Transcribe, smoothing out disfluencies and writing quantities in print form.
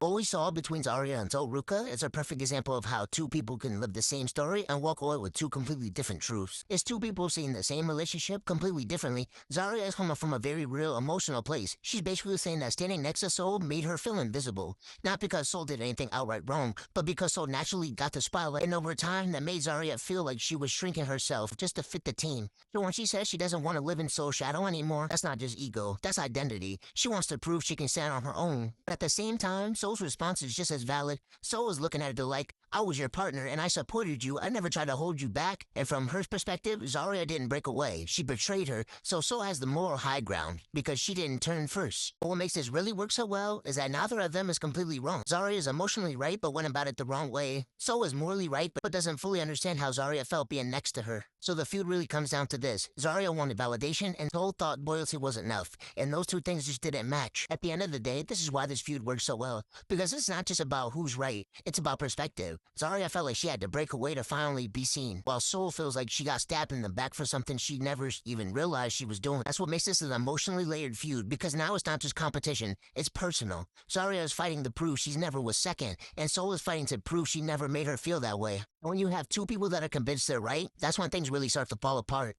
What we saw between Zaria and Ruca is a perfect example of how two people can live the same story and walk away with two completely different truths. It's two people seeing the same relationship completely differently. Zaria is coming from a very real emotional place. She's basically saying that standing next to Soul made her feel invisible. Not because Soul did anything outright wrong, but because Soul naturally got the spotlight, and over time that made Zaria feel like she was shrinking herself just to fit the team. So when she says she doesn't want to live in Soul's shadow anymore, that's not just ego, that's identity. She wants to prove she can stand on her own. But at the same time, Soul's response is just as valid. Soul is looking at her like, I was your partner and I supported you. I never tried to hold you back. And from her perspective, Zaria didn't break away. She betrayed her. So Soul has the moral high ground because she didn't turn first. But what makes this really work so well is that neither of them is completely wrong. Zaria is emotionally right but went about it the wrong way. Soul is morally right but doesn't fully understand how Zaria felt being next to her. So the feud really comes down to this. Zaria wanted validation and Soul thought loyalty wasn't enough. And those two things just didn't match. At the end of the day, this is why this feud works so well. Because it's not just about who's right, it's about perspective. Zaria felt like she had to break away to finally be seen, while Soul feels like she got stabbed in the back for something she never even realized she was doing. That's what makes this an emotionally layered feud, because now it's not just competition, it's personal. Zaria is fighting to prove she's never was second, and Soul is fighting to prove she never made her feel that way. And when you have two people that are convinced they're right, that's when things really start to fall apart.